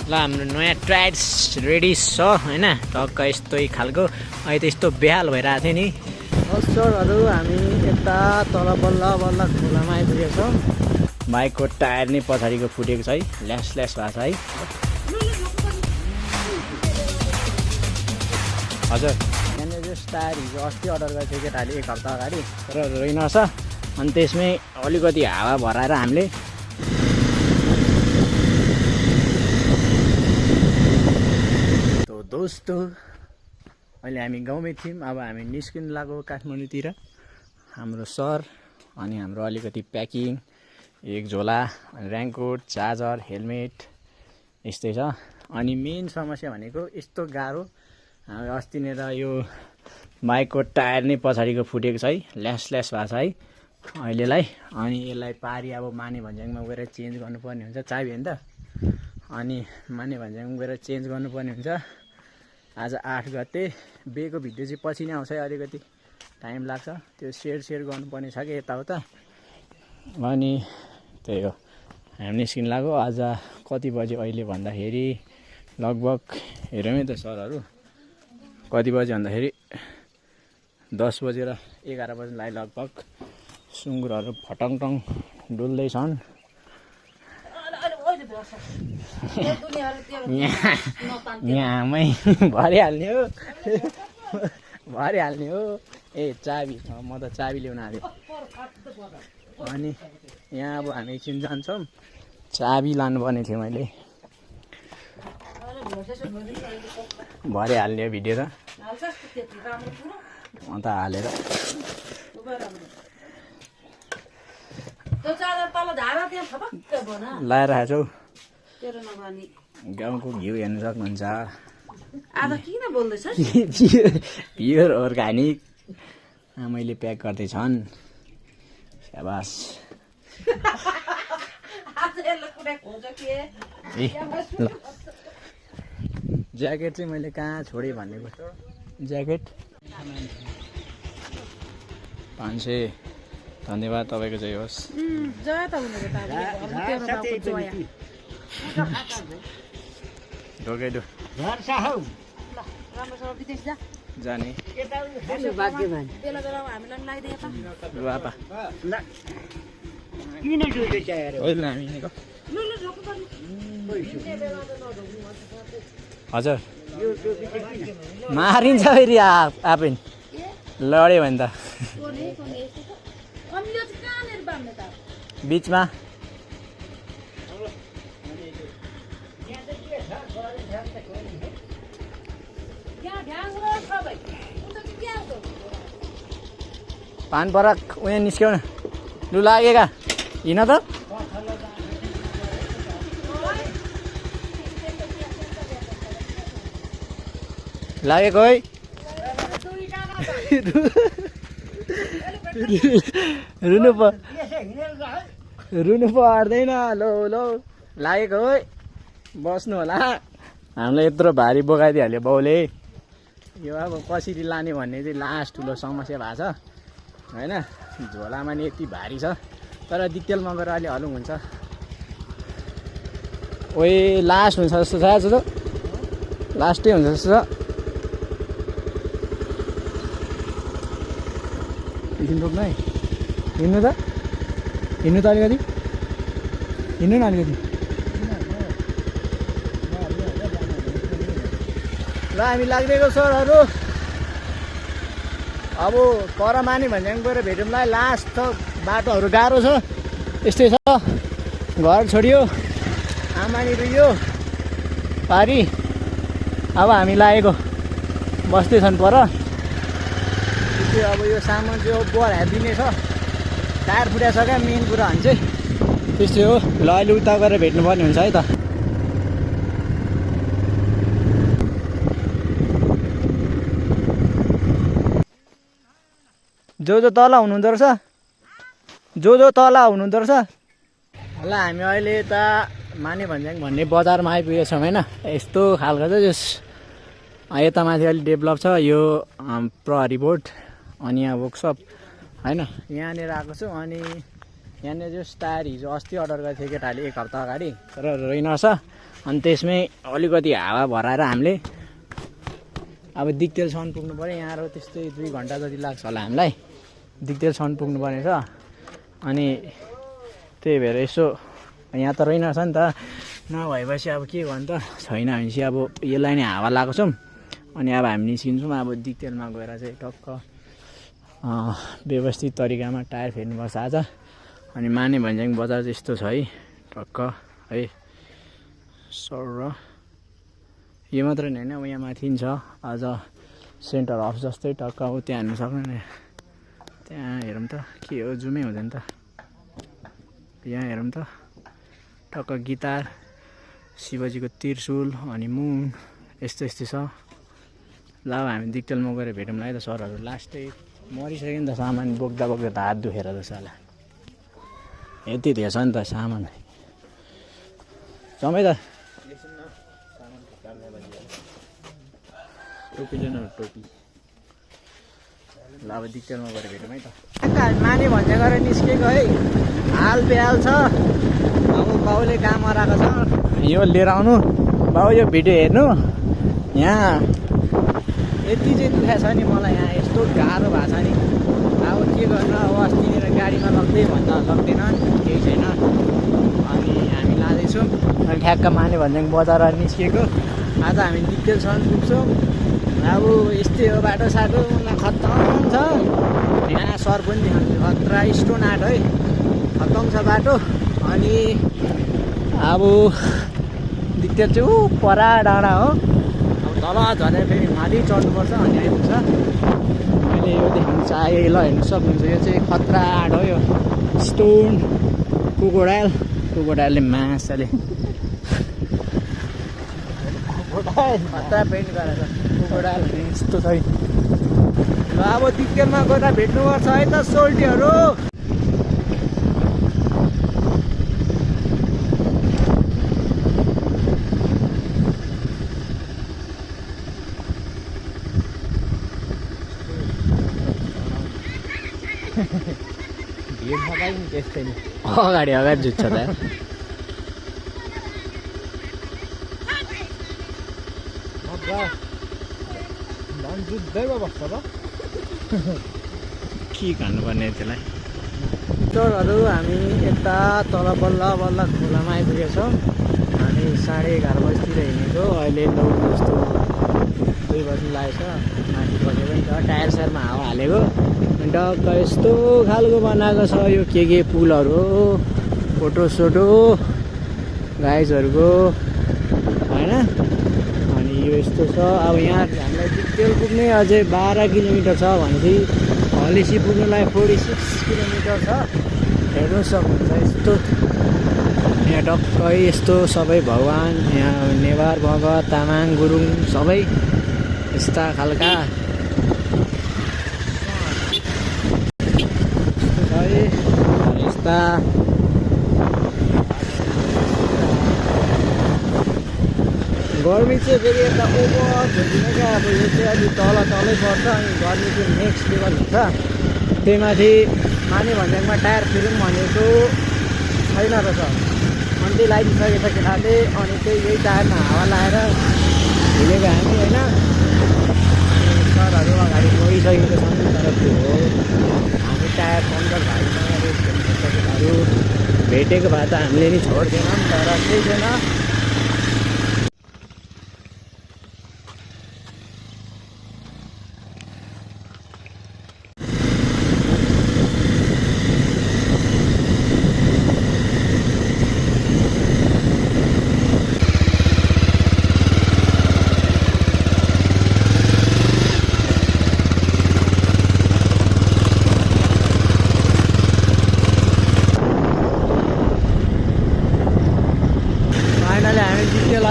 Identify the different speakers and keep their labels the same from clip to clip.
Speaker 1: ल हाम्रो नयाँ ट्राइड्स रेडी छ हैन टक्क यस्तै खालको अहिले त यस्तो बेहाल भइरहेको थियो नि सरहरू हामी यता तल बल्ल बल्ल खोलामा आइपुगेको छौँ बाइकको टायर नै पछाडिको फुटेको छ है ल्यास ल्यास भएको छ है हजुर यहाँनिर चाहिँ टायर हिजो अस्ति अर्डर गरेको थियो केटाले एक हप्ता अगाडि तर रहेनछ अनि त्यसमै अलिकति हावा भराएर हामीले दोस्तो अहिले हामी गाउँमै थियौँ अब हामी निस्किनु लाग्यो काठमाडौँतिर हाम्रो सर अनि हाम्रो अलिकति प्याकिङ एक झोला रेनकोट चार्जर हेलमेट यस्तै छ अनि मेन समस्या भनेको यस्तो गाह्रो अस्तिनेर यो बाइकको टायर नै पछाडिको फुटेको छ है ल्यास ल्यास भएको छ है अहिलेलाई अनि यसलाई पारी अब माने भन्ज्याङमा गएर चेन्ज गर्नुपर्ने हुन्छ चाबी होइन त अनि माने भन्ज्याङमा गएर चेन्ज गर्नुपर्ने हुन्छ आज 8 गते बेको भिडियो चाहिँ पछि नै आउँछ है अलिकति टाइम लाग्छ त्यो सेयर गर्नुपर्ने छ कि यताउता अनि त्यही हो हामी निस्किन लाग्यो आज कति बजे अहिले भन्दाखेरि लगभग हेरौँ त सरहरू कति बजे भन्दाखेरि 10 बजेर 11 बजेलाई लगभग सुँगुरहरू फटङटङ डुल्दैछन् यहाँमै भरिहाल्ने हो ए चाबी म त चाबी ल्याउन आएको अनि यहाँ अब हामी एकछिन जान्छौँ चाबी लानुपर्ने थियो मैले भरिहाल्ने हो भिडियो त अन्त हालेर लाएर आएको छौ गाउँको घिउ हेर्नु सक्नुहुन्छ प्योर अर्ग्यानिक आमैले प्याक गर्दैछन् स्याबास ज्याकेट चाहिँ मैले कहाँ छोडेँ भनेको ज्याकेट 500 धन्यवाद तपाईँको जय होस् ढोकै जाने हजुर मारिन्छ फेरि आपेन लड्यो भने त बिचमा पान पराक उयो निस्क्यौ न लु लागेका हिँड त लागेको है रुनु पर्दैन लो लागेको है बस्नु होला हामीलाई यत्रो भारी बोकाइदिइहाल्यो बाउले यो अब कसरी लाने भन्ने चाहिँ लास्ट ठुलो समस्या भएको छ होइन झोलामा नि यति भारी छ तर डिटेलमा गएर अलि हलुङ हुन्छ ओए लास्ट हुन्छ जस्तो छ आज त लास्टै हुन्छ जस्तो छ एकछिन रोक्नु है हिँड्नु त अलिकति हिँड्नु न अलिकति ल हामी लाग्दिएको सरहरू अब पर माने भन्ज्याङ गएर भेटौँला लास्ट त बाटोहरू गाह्रो छ यस्तै छ घर छोडियो आमानी रुयो पारी अब हामी लागेको बस्दैछन् पर अब यो सामान चाहिँ बढाइदिने छ टायर फुटाएको छ क्या मेन कुरा भने चाहिँ त्यस्तै हो ल अहिले उता गएर भेट्नुपर्ने हुन्छ है त जो तल हुनुहुँदो रहेछ जो तल हुनुहुँदो रहेछ ल हामी अहिले यता माने भन्ज्याङ भन्ने बजारमा आइपुगेको छौँ होइन यस्तो खालको चाहिँ यस यता माथि अलिक डेभलप छ यो प्रहरी बोर्ड अनि यहाँ वर्कसप होइन यहाँनिर आएको छु अनि यहाँनिर चाहिँ टायर हिजो अस्ति अर्डर गरेको थियो केटाले एक हप्ता अगाडि तर रहेनछ अनि त्यसमै अलिकति हावा भराएर हामीले अब दिक्तेलसम्म पुग्नु पऱ्यो। यहाँ त्यस्तै 2 घन्टा जति लाग्छ होला हामीलाई दिक्तेलसम्म पुग्नुपर्ने छ। अनि त्यही भएर यसो यहाँ त रहेनछ नि त, नभएपछि अब के गर्नु त, छैन भनेपछि अब यसलाई नै हावा लगाएको छौँ। अनि अब हामी निस्किन्छौँ। अब दिक्तेलमा गएर चाहिँ टक्क व्यवस्थित तरिकामा टायर फेर्नुपर्छ आज। अनि माने भन्ज्याङ बजार चाहिँ यस्तो छ है, टक्क है सर। यो मात्रै होइन, यहाँ माथि छ आज सेन्टर अफ जस्तै टक्क हो, त्यहाँ हेर्नु सक्नुहुन्न। त्यहाँ हेरौँ त के हो, जुमै हुँदैन त। यहाँ हेरौँ त टक्क गिटार, शिवजीको त्रिशूल अनि मुन यस्तो यस्तो छ। ल अब हामी दिक्तेलमा गएर भेटौँला है त सरहरू। लास्टै मरिसक्यो नि त, सामान बोक्दा बोक्दा त हात दुखेर त साला यति थिएछ नि त सामान। समय त टोपी लिनु, टोपी। ल अब दिक्तेलमा गएर भेटौँ है त। माने भन्ने गरेर निस्केको है, हाल बेहाल छ। अब बाउले काम गराएको छ, यो लिएर आउनु बाउ, यो भिडियो हेर्नु। यहाँ यति चाहिँ दुखाइ छ नि मलाई, यहाँ यस्तो गाह्रो भएको छ नि। अब के गर्नु, अब अस्तिनिर गाडीमा लग्दै भन्दा लग्दैन, केही छैन। अनि हामी लाँदैछौँ। अनि ठ्याक्क माने भन्ज्याङ बजार निस्किएको। आज हामी दिक्तेलसम्म पुग्छौँ। अब यस्तै हो बाटो साटो, मलाई खत्तम छ। यहाँ सर पनि देखाउँछु, खतरा स्टोन आर्ट है, खत्तम छ बाटो। अनि अब दिक्तेल चाहिँ ऊ परा डाँडा हो। अब तल झरेर फेरि माथि चढ्नुपर्छ अनि आइपुग्छ। मैले यो देखाउनु चाहेँ, ल हेर्नु सक्नुहुन्छ। यो चाहिँ खतरा आर्ट हो, यो स्टोन कुकोडाइलले माछाले खतरा पेन्ट गरेर कुकोडाइल यस्तो छ। ल अब दिक्तेलमा गएर भेट्नुपर्छ है त सोल्टीहरू। भिड नपाइ नि त्यस्तै नि, अगाडि जुत्छ त। जुत्दैमा बस्छ त के खानुपर्ने त्यसलाई। चोरहरू हामी यता तल बल्ल बल्ल खोलामा आइपुगेको छौँ। हामी 11:30 बजीतिर हिँडेको, अहिले 9 जस्तो 2 बजी लागेको छ। माथि बसेको नि त, टायर सायरमा हावा हालेको। टक्क यस्तो खालको बनाएको छ यो के पुलहरू हो, फोटोसोटो गाइजहरूको होइन। अनि यो यस्तो छ। अब यहाँ हामीलाई दिक्तेल पुग्ने अझै 12 किलोमिटर छ भनेपछि हलेसी पुग्नुलाई 46 किलोमिटर छ। हेर्नु सक्नुहुन्छ यस्तो यहाँ टक्कै यस्तो सबै भगवान, यहाँ नेवार मगर तामाङ गुरुङ सबै यस्ता खालका यस्ता। गर्मी चाहिँ फेरि यता ओभर झुन्डिने क्या। अब यो चाहिँ अलिक तलै पर्छ, अनि गर्मी चाहिँ नेक्स्ट लेभल हुन्छ। त्यही माथि माने भन्ज्याङमा टायर फेरौँ भनेको छैन रहेछ, अन्त्य लगाइदिइसकेको छ केटाले। अनि त्यही यही टायरमा हावा लगाएर हिँडेको हामी होइन। सरहरू अगाडि गइसकेको छन्, तर त्यो हो हामी टायर पङ्चर भइसकेको भेटेको भए त हामीले नि छोड्दैनौँ, तर केही छैन।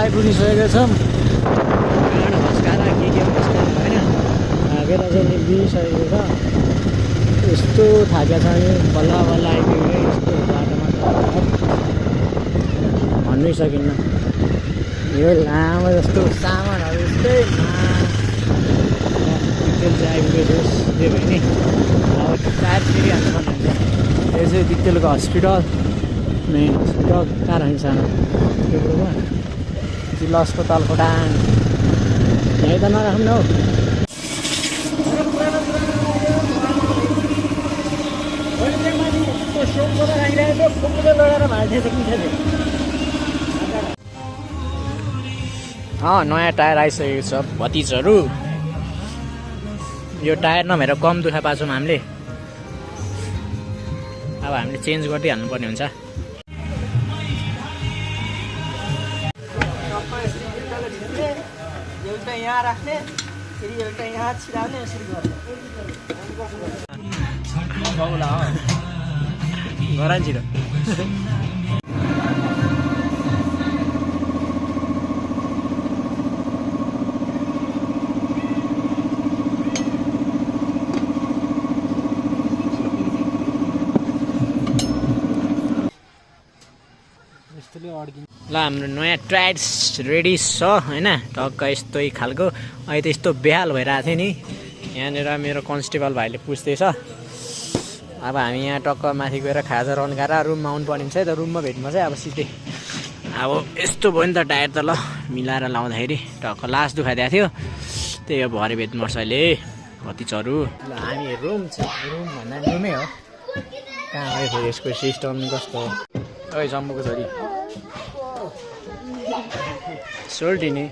Speaker 1: आइपुगिसकेका छौँ। काँड भस्काएर के भस्काएर होइन, थाकेर चाहिँ दिइसकेको छ। यस्तो थाकेको छ नि, बल्ल बल्ल आइपुग्यो। यस्तो बाटोमा भन्नै सकिन्न। यो लामो जस्तो सामानहरू यस्तै दिक्तेल चाहिँ आइपुगेको त्यो भयो नि। अब टायर फेरि हाल्नुपर्ने हुन्छ। यो चाहिँ दिक्तेलको हस्पिटल, मेन हस्पिटल कहाँ रहन्छ सानो त्यो कुरोमा। जिल्ला अस्पताल खोटाङ यही त नराख्नु हौ नयाँ टायर आइसकेको छ भतिजहरू यो टायर नभएर कम दुःख पाछौँ हामीले अब हामीले चेन्ज गर्दै हाल्नुपर्ने हुन्छ
Speaker 2: एउटा यहाँ राख्ने फेरि एउटा यहाँ छिराउने यसरी गर्ने
Speaker 1: गर छिटो ल हाम्रो नयाँ टायर्स रेडी छ होइन टक्क यस्तै खालको अहिले त यस्तो बेहाल भइरहेको थियो नि यहाँनिर मेरो कन्स्टेबल भाइले पुछ्दैछ अब हामी यहाँ टक्क माथि गएर खाजा रन्काएर रुममा आउनु पर्ने छ है त रुममा भेट्नुपर्छ है अब सिधै अब यस्तो भयो नि त टायर त ल मिलाएर लाउँदाखेरि टक्क लास्ट दुखाइदिएको थियो त्यही हो भरे भेट्नुपर्छ अहिले भतिजहरू ल हामी रुम छ रुम भन्दा रुमै हो कहाँ है फेरि यसको सिस्टम कस्तो हो ओइ जम्बुको छोरी सोल्टी नि